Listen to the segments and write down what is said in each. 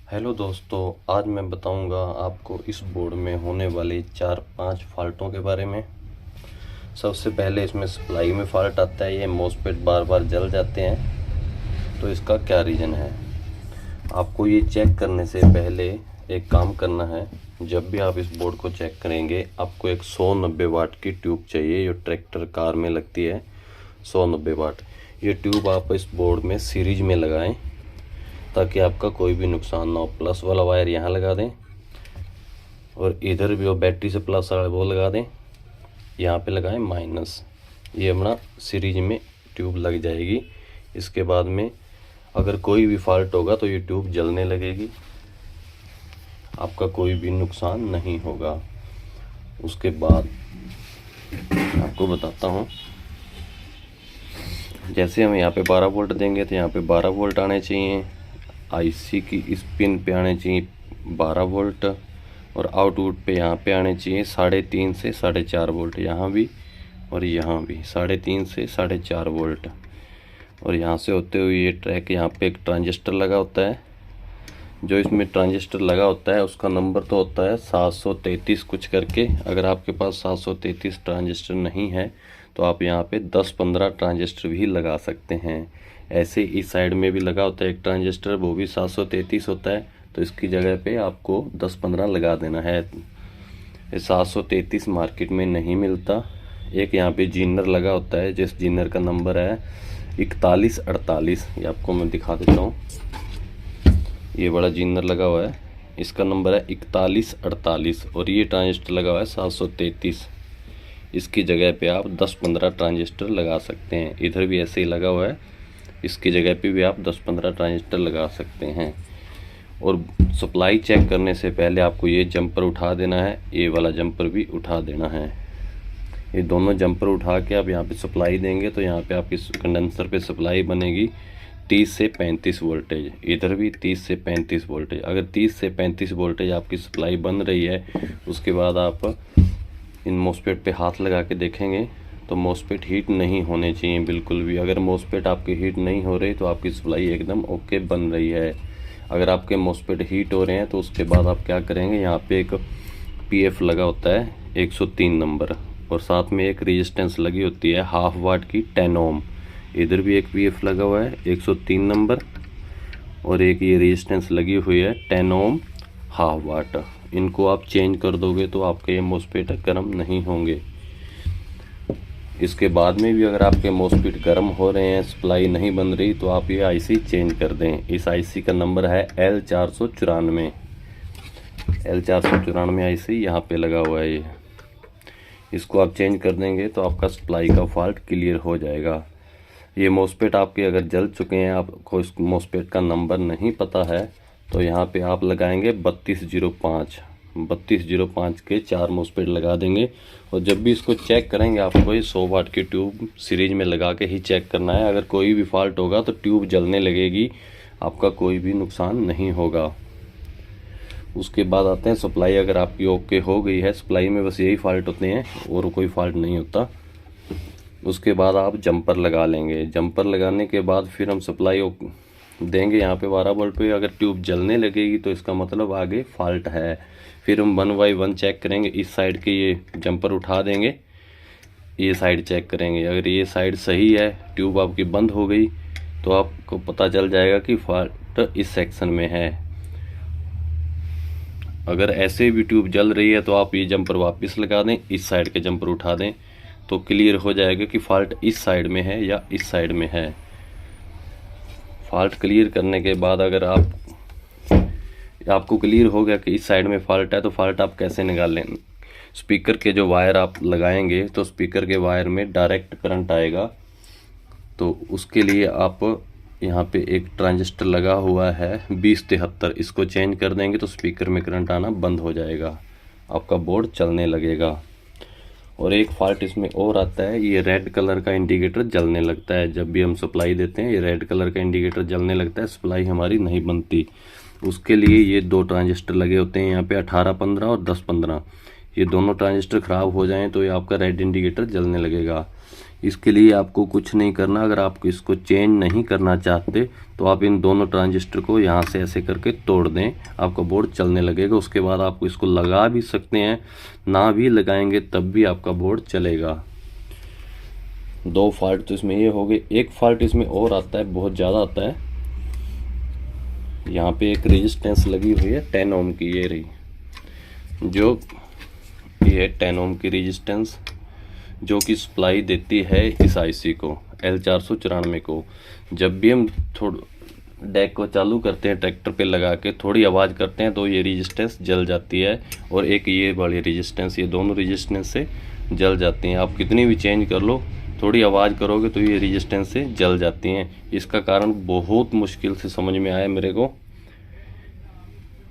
Hello दोस्तों, आज मैं बताऊंगा आपको इस बोर्ड में होने वाली 4-5 फॉल्टों के बारे में। सबसे पहले इसमें सप्लाई में फॉल्ट आता है। ये मॉसफेट बार बार जल जाते हैं, तो इसका क्या रीज़न है। आपको ये चेक करने से पहले एक काम करना है। जब भी आप इस बोर्ड को चेक करेंगे, आपको एक 190 वाट की ट्यूब चाहिए, जो ट्रैक्टर कार में लगती है 190 वाट। ये ट्यूब आप इस बोर्ड में सीरीज में लगाएं ताकि आपका कोई भी नुकसान ना हो। प्लस वाला वायर यहाँ लगा दें और इधर भी वो बैटरी से प्लस वाला वो लगा दें, यहाँ पे लगाएं माइनस। ये अपना सीरीज में ट्यूब लग जाएगी। इसके बाद में अगर कोई भी फॉल्ट होगा तो ये ट्यूब जलने लगेगी, आपका कोई भी नुकसान नहीं होगा। उसके बाद आपको बताता हूँ, जैसे हम यहाँ पे 12 वोल्ट देंगे तो यहाँ पे 12 वोल्ट आने चाहिए। आईसी की इस पिन पे आने चाहिए 12 वोल्ट और आउटपुट पे यहाँ पे आने चाहिए 3.5 से 4.5 वोल्ट। यहाँ भी और यहाँ भी 3.5 से 4.5 वोल्ट। और यहाँ से होते हुए ये ट्रैक, यहाँ पे एक ट्रांजिस्टर लगा होता है। जो इसमें ट्रांजिस्टर लगा होता है उसका नंबर तो होता है 733 कुछ करके। अगर आपके पास 733 ट्रांजिस्टर नहीं है तो आप यहाँ पे 10-15 ट्रांजिस्टर भी लगा सकते हैं। ऐसे इस साइड में भी लगा होता है एक ट्रांजिस्टर, वो भी 733 होता है, तो इसकी जगह पे आपको 10-15 लगा देना है। 733 मार्केट में नहीं मिलता। एक यहाँ पे जीनर लगा होता है, जिस जीनर का नंबर है 4148। ये आपको मैं दिखा देता हूँ। ये बड़ा जीनर लगा हुआ है, इसका नंबर है 4148 और ये ट्रांजिस्टर लगा हुआ है 733। इसकी जगह पे आप 10-15 ट्रांजिस्टर लगा सकते हैं। इधर भी ऐसे ही लगा हुआ है, इसकी जगह पे भी आप 10-15 ट्रांजिस्टर लगा सकते हैं। और सप्लाई चेक करने से पहले आपको ये जंपर उठा देना है, ये वाला जंपर भी उठा देना है। ये दोनों जंपर उठा के आप यहाँ पे सप्लाई देंगे तो यहाँ पे आपकी कंडेंसर पे सप्लाई बनेगी 30 से 35 वोल्टेज। इधर भी 30 से 35 वोल्टेज। अगर 30 से 35 वोल्टेज आपकी सप्लाई बन रही है, उसके बाद आप इन मॉसफेट पे हाथ लगा के देखेंगे तो मॉसफेट हीट नहीं होने चाहिए बिल्कुल भी। अगर मॉसफेट आपके हीट नहीं हो रही तो आपकी सप्लाई एकदम ओके बन रही है। अगर आपके मॉसफेट हीट हो रहे हैं तो उसके बाद आप क्या करेंगे, यहाँ पे एक पीएफ लगा होता है 103 नंबर और साथ में एक रेजिस्टेंस लगी होती है 1/2 वाट की 10 ओम। इधर भी एक पीएफ लगा हुआ है 103 नंबर और एक ये रेजिस्टेंस लगी हुई है 10 ओम 1/2 वाट। इनको आप चेंज कर दोगे तो आपके ये मॉसफेट गर्म नहीं होंगे। इसके बाद में भी अगर आपके मॉसफेट गर्म हो रहे हैं, सप्लाई नहीं बन रही, तो आप ये आईसी चेंज कर दें। इस आईसी का नंबर है L494। L494 आईसी यहाँ पे लगा हुआ है। ये इसको आप चेंज कर देंगे तो आपका सप्लाई का फॉल्ट क्लियर हो जाएगा। ये मॉसफेट आपके अगर जल चुके हैं, आपको इस मॉसफेट का नंबर नहीं पता है, तो यहाँ पे आप लगाएंगे 3205। 3205 के 4 मॉसफेट लगा देंगे। और जब भी इसको चेक करेंगे आपको ये 100 वाट की ट्यूब सीरीज में लगा के ही चेक करना है। अगर कोई भी फॉल्ट होगा तो ट्यूब जलने लगेगी, आपका कोई भी नुकसान नहीं होगा। उसके बाद आते हैं सप्लाई। अगर आपकी ओके हो गई है, सप्लाई में बस यही फॉल्ट होते हैं और कोई फॉल्ट नहीं होता। उसके बाद आप जंपर लगा लेंगे। जंपर लगाने के बाद फिर हम सप्लाई देंगे यहाँ पे 12 वोल्ट पे। अगर ट्यूब जलने लगेगी तो इसका मतलब आगे फॉल्ट है। फिर हम 1 बाय 1 चेक करेंगे। इस साइड के ये जंपर उठा देंगे, ये साइड चेक करेंगे। अगर ये साइड सही है, ट्यूब आपकी बंद हो गई, तो आपको पता चल जाएगा कि फॉल्ट इस सेक्शन में है। अगर ऐसे भी ट्यूब जल रही है तो आप ये जंपर वापस लगा दें, इस साइड के जंपर उठा दें, तो क्लियर हो जाएगा कि फॉल्ट इस साइड में है या इस साइड में है। फॉल्ट क्लियर करने के बाद अगर आपको क्लियर हो गया कि इस साइड में फॉल्ट है, तो फॉल्ट आप कैसे निकाल लें। स्पीकर के जो वायर आप लगाएंगे तो स्पीकर के वायर में डायरेक्ट करंट आएगा, तो उसके लिए आप यहाँ पे एक ट्रांजिस्टर लगा हुआ है 2073, इसको चेंज कर देंगे तो स्पीकर में करंट आना बंद हो जाएगा, आपका बोर्ड चलने लगेगा। और एक फॉल्ट इसमें और आता है, ये रेड कलर का इंडिकेटर जलने लगता है। जब भी हम सप्लाई देते हैं ये रेड कलर का इंडिकेटर जलने लगता है, सप्लाई हमारी नहीं बनती। उसके लिए ये 2 ट्रांजिस्टर लगे होते हैं यहाँ पे 1815 और 1015। ये दोनों ट्रांजिस्टर ख़राब हो जाएं तो ये आपका रेड इंडिकेटर जलने लगेगा। इसके लिए आपको कुछ नहीं करना। अगर आप इसको चेंज नहीं करना चाहते तो आप इन दोनों ट्रांजिस्टर को यहाँ से ऐसे करके तोड़ दें, आपका बोर्ड चलने लगेगा। उसके बाद आप इसको लगा भी सकते हैं, ना भी लगाएंगे तब भी आपका बोर्ड चलेगा। 2 फॉल्ट तो इसमें ये हो गए। एक फॉल्ट इसमें और आता है, बहुत ज़्यादा आता है। यहाँ पे एक रेजिस्टेंस लगी हुई है 10 ओम की, ये रही, जो ये 10 ओम की रेजिस्टेंस जो कि सप्लाई देती है इस आईसी को, L494 को। जब भी हम डेक को चालू करते हैं ट्रैक्टर पे लगा के, थोड़ी आवाज़ करते हैं तो ये रेजिस्टेंस जल जाती है, और एक ये वाली रेजिस्टेंस, ये दोनों रेजिस्टेंस से जल जाती हैं। आप कितनी भी चेंज कर लो, थोड़ी आवाज़ करोगे तो ये रेजिस्टेंस से जल जाती हैं। इसका कारण बहुत मुश्किल से समझ में आया मेरे को,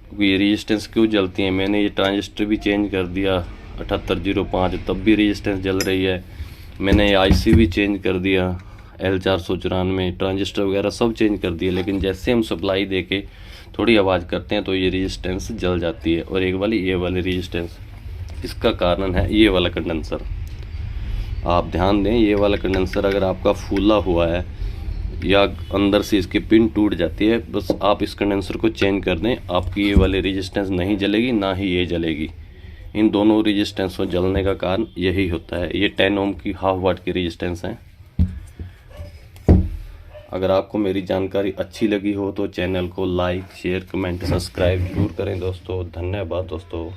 क्योंकि ये रेजिस्टेंस क्यों जलती हैं। मैंने ये ट्रांजिस्टर भी चेंज कर दिया 7805, तब भी रेजिस्टेंस जल रही है। मैंने आईसी भी चेंज कर दिया L494, ट्रांजिस्टर वगैरह सब चेंज कर दिए, लेकिन जैसे हम सप्लाई दे के थोड़ी आवाज़ करते हैं तो ये रेजिस्टेंस जल जाती है। और एक वाली ये वाली रेजिस्टेंस, इसका कारण है ये वाला कंडेंसर। आप ध्यान दें, ये वाला कंडेंसर अगर आपका फूला हुआ है या अंदर से इसकी पिन टूट जाती है, बस आप इस कंडेंसर को चेंज कर दें, आपकी ये वाली रेजिस्टेंस नहीं जलेगी, ना ही ये जलेगी। इन दोनों रेजिस्टेंस को जलने का कारण यही होता है। ये 10 ओम की 1/2 वाट की रेजिस्टेंस है। अगर आपको मेरी जानकारी अच्छी लगी हो तो चैनल को लाइक, शेयर, कमेंट, सब्सक्राइब जरूर करें दोस्तों। धन्यवाद दोस्तों।